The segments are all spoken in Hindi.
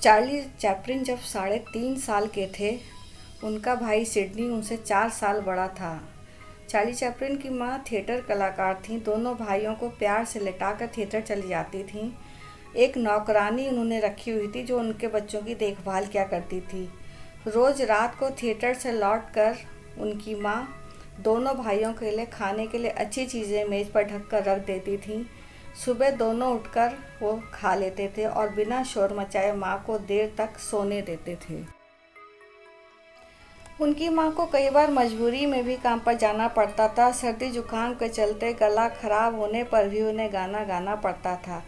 चार्ली चैपलिन जब 3.5 साल के थे, उनका भाई सिडनी उनसे 4 साल बड़ा था। चार्ली चैपलिन की माँ थिएटर कलाकार थीं। दोनों भाइयों को प्यार से लिटाकर थिएटर चली जाती थीं। एक नौकरानी उन्होंने रखी हुई थी जो उनके बच्चों की देखभाल किया करती थी। रोज़ रात को थिएटर से लौटकर उनकी माँ दोनों भाइयों के लिए खाने के लिए अच्छी चीज़ें मेज़ पर ढक कर रख देती थीं। सुबह दोनों उठकर वो खा लेते थे और बिना शोर मचाए माँ को देर तक सोने देते थे। उनकी माँ को कई बार मजबूरी में भी काम पर जाना पड़ता था। सर्दी जुकाम के चलते गला खराब होने पर भी उन्हें गाना गाना पड़ता था।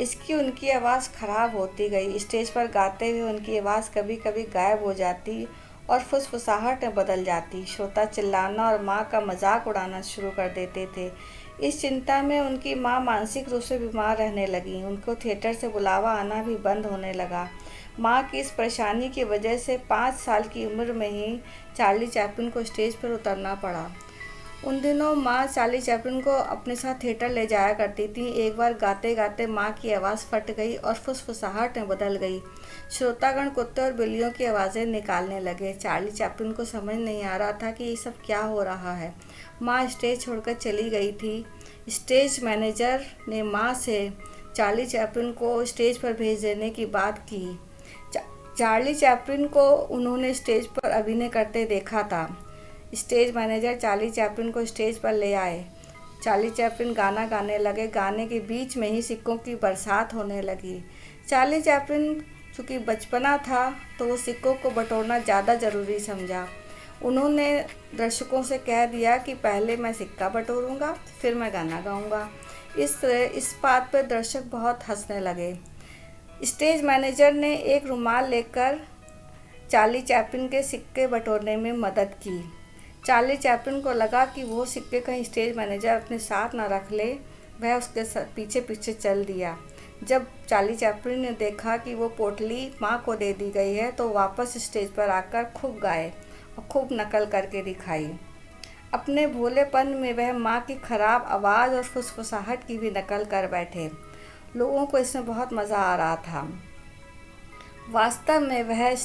इसकी उनकी आवाज़ खराब होती गई। स्टेज पर गाते हुए उनकी आवाज़ कभी कभी गायब हो जाती और फुसफुसाहट में बदल जाती। श्रोता चिल्लाना और माँ का मजाक उड़ाना शुरू कर देते थे। इस चिंता में उनकी माँ मानसिक रूप से बीमार रहने लगी। उनको थिएटर से बुलावा आना भी बंद होने लगा। माँ की इस परेशानी की वजह से 5 साल की उम्र में ही चार्ली चैपलिन को स्टेज पर उतरना पड़ा। उन दिनों माँ चार्ली चैपलिन को अपने साथ थिएटर ले जाया करती थी। एक बार गाते गाते माँ की आवाज़ फट गई और फुसफुसाहट में बदल गई। श्रोतागण कुत्ते और बिल्लियों की आवाज़ें निकालने लगे। चार्ली चैपलिन को समझ नहीं आ रहा था कि ये सब क्या हो रहा है। माँ स्टेज छोड़कर चली गई थी। स्टेज मैनेजर ने माँ से चार्ली चैपलिन को स्टेज पर भेज देने की बात की। चार्ली चैपलिन को उन्होंने स्टेज पर अभिनय करते देखा था। स्टेज मैनेजर चार्ली चैपलिन को स्टेज पर ले आए। चार्ली चैपलिन गाना गाने लगे। गाने के बीच में ही सिक्कों की बरसात होने लगी। चार्ली चैपलिन चूँकि बचपना था तो वो सिक्कों को बटोरना ज़्यादा ज़रूरी समझा। उन्होंने दर्शकों से कह दिया कि पहले मैं सिक्का बटोरूंगा, फिर मैं गाना गाऊंगा। इस बात पर दर्शक बहुत हंसने लगे। स्टेज मैनेजर ने एक रुमाल लेकर चार्ली चैपलिन के सिक्के बटोरने में मदद की। चार्ली चैपलिन को लगा कि वो सिक्के कहीं स्टेज मैनेजर अपने साथ न रख ले। वह उसके पीछे पीछे चल दिया। जब चार्ली चैपलिन ने देखा कि वो पोटली माँ को दे दी गई है तो वापस स्टेज पर आकर खूब गाए और खूब नकल करके दिखाई। अपने भोलेपन में वह माँ की खराब आवाज़ और फुसफुसाहट की भी नकल कर बैठे। लोगों को इसमें बहुत मज़ा आ रहा था। वास्तव में वह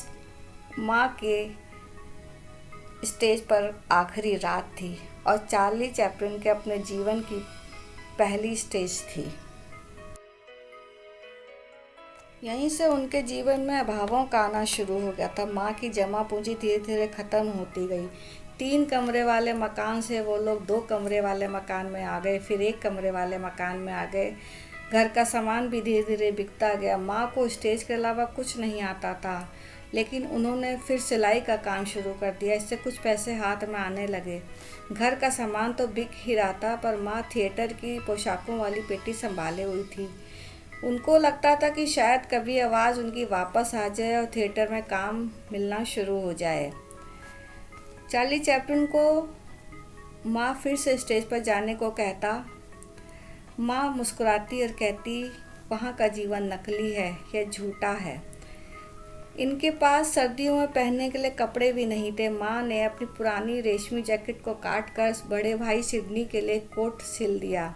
माँ के स्टेज पर आखिरी रात थी और चार्ली चैपलिन के अपने जीवन की पहली स्टेज थी। यहीं से उनके जीवन में अभावों का आना शुरू हो गया था। माँ की जमा पूंजी धीरे धीरे ख़त्म होती गई। 3 कमरे वाले मकान से वो लोग 2 कमरे वाले मकान में आ गए, फिर 1 कमरे वाले मकान में आ गए। घर का सामान भी धीरे धीरे बिकता गया। माँ को स्टेज के अलावा कुछ नहीं आता था, लेकिन उन्होंने फिर सिलाई का काम शुरू कर दिया। इससे कुछ पैसे हाथ में आने लगे। घर का सामान तो बिक ही रहा था, पर माँ थिएटर की पोशाकों वाली पेटी संभाले हुई थी। उनको लगता था कि शायद कभी आवाज़ उनकी वापस आ जाए और थिएटर में काम मिलना शुरू हो जाए। चार्ली चैपलिन को माँ फिर से स्टेज पर जाने को कहता। माँ मुस्कुराती और कहती, वहाँ का जीवन नकली है, यह झूठा है। इनके पास सर्दियों में पहनने के लिए कपड़े भी नहीं थे। माँ ने अपनी पुरानी रेशमी जैकेट को काट कर बड़े भाई सिडनी के लिए कोट सिल दिया।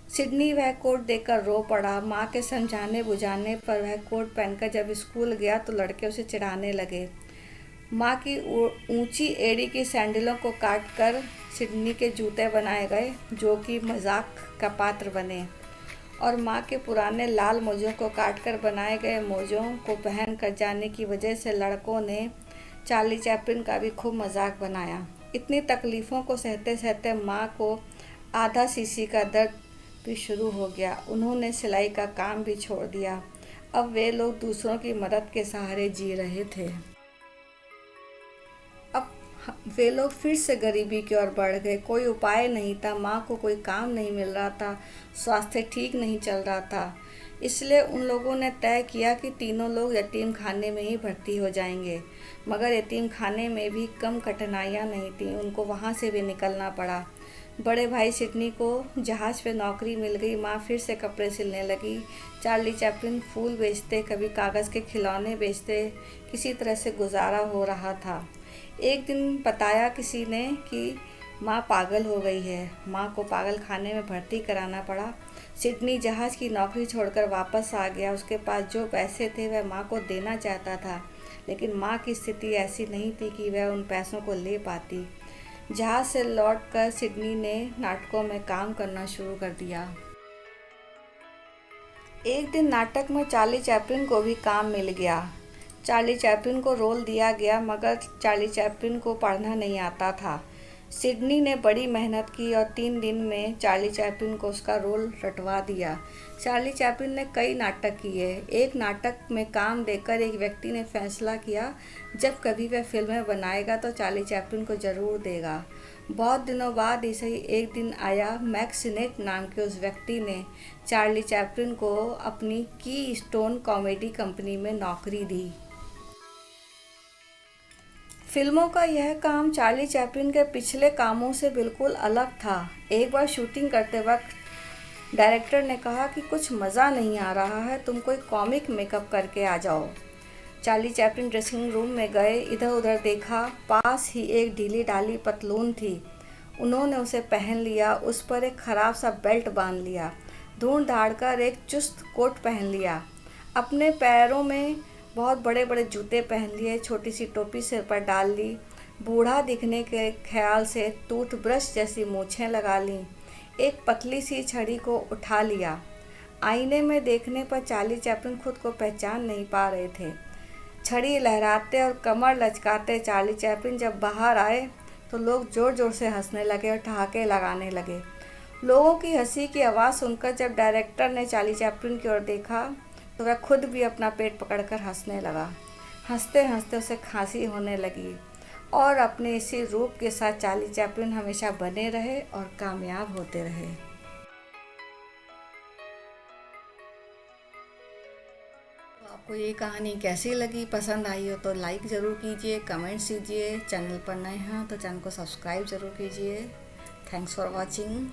सिडनी वह कोट देखकर रो पड़ा। माँ के समझाने बुझाने पर वह कोट पहनकर जब स्कूल गया तो लड़के उसे चिढ़ाने लगे। माँ की ऊंची एड़ी की सैंडलों को काटकर सिडनी के जूते बनाए गए, जो कि मजाक का पात्र बने, और माँ के पुराने लाल मोजों को काटकर बनाए गए मोजों को पहन कर जाने की वजह से लड़कों ने चार्ली चैपलिन का भी खूब मजाक बनाया। इतनी तकलीफ़ों को सहते सहते माँ को आधा सीसी का दर्द भी शुरू हो गया। उन्होंने सिलाई का काम भी छोड़ दिया। अब वे लोग दूसरों की मदद के सहारे जी रहे थे। अब वे लोग फिर से गरीबी की ओर बढ़ गए। कोई उपाय नहीं था। माँ को कोई काम नहीं मिल रहा था। स्वास्थ्य ठीक नहीं चल रहा था। इसलिए उन लोगों ने तय किया कि तीनों लोग यतीम खाने में ही भर्ती हो जाएंगे। मगर यतीम खाने में भी कम कठिनाइयाँ नहीं थीं। उनको वहाँ से भी निकलना पड़ा। बड़े भाई सिडनी को जहाज़ पे नौकरी मिल गई। माँ फिर से कपड़े सिलने लगी। चार्ली चैपलिन फूल बेचते, कभी कागज़ के खिलौने बेचते, किसी तरह से गुजारा हो रहा था। एक दिन बताया किसी ने कि माँ पागल हो गई है। माँ को पागल खाने में भर्ती कराना पड़ा। सिडनी जहाज की नौकरी छोड़कर वापस आ गया। उसके पास जो पैसे थे वह माँ को देना चाहता था, लेकिन माँ की स्थिति ऐसी नहीं थी कि वह उन पैसों को ले पाती। जहाज से लौटकर सिडनी ने नाटकों में काम करना शुरू कर दिया। एक दिन नाटक में चार्ली चैपलिन को भी काम मिल गया। चार्ली चैपलिन को रोल दिया गया, मगर चार्ली चैपलिन को पढ़ना नहीं आता था। सिडनी ने बड़ी मेहनत की और 3 दिन में चार्ली चैपलिन को उसका रोल रटवा दिया। चार्ली चैपलिन ने कई नाटक किए। एक नाटक में काम देकर एक व्यक्ति ने फैसला किया, जब कभी वह फिल्में बनाएगा तो चार्ली चैपलिन को ज़रूर देगा। बहुत दिनों बाद ही सही एक दिन आया, मैक्स सिनेट नाम के उस व्यक्ति ने चार्ली चैपलिन को अपनी की स्टोन कॉमेडी कंपनी में नौकरी दी। फिल्मों का यह काम चार्ली चैपलिन के पिछले कामों से बिल्कुल अलग था। एक बार शूटिंग करते वक्त डायरेक्टर ने कहा कि कुछ मज़ा नहीं आ रहा है, तुम कोई कॉमिक मेकअप करके आ जाओ। चार्ली चैपलिन ड्रेसिंग रूम में गए, इधर उधर देखा, पास ही एक ढीली ढाली पतलून थी। उन्होंने उसे पहन लिया, उस पर एक ख़राब सा बेल्ट बांध लिया, ढूंढ ढाड़ कर एक चुस्त कोट पहन लिया, अपने पैरों में बहुत बड़े बड़े जूते पहन लिए, छोटी सी टोपी सिर पर डाल ली, बूढ़ा दिखने के ख्याल से टूथब्रश जैसी मूछें लगा लीं, एक पतली सी छड़ी को उठा लिया। आईने में देखने पर चार्ली चैपलिन खुद को पहचान नहीं पा रहे थे। छड़ी लहराते और कमर लचकाते चार्ली चैपलिन जब बाहर आए तो लोग ज़ोर ज़ोर से हंसने लगे और ठहाके लगाने लगे। लोगों की हंसी की आवाज़ सुनकर जब डायरेक्टर ने चार्ली चैपलिन की ओर देखा तो वह खुद भी अपना पेट पकड़कर हंसने लगा। हंसते हंसते उसे खांसी होने लगी और अपने इसी रूप के साथ चार्ली चैपलिन हमेशा बने रहे और कामयाब होते रहे। आपको ये कहानी कैसी लगी? पसंद आई हो तो लाइक ज़रूर कीजिए, कमेंट्स कीजिए। चैनल पर नए हैं तो चैनल को सब्सक्राइब ज़रूर कीजिए। Thanks for watching.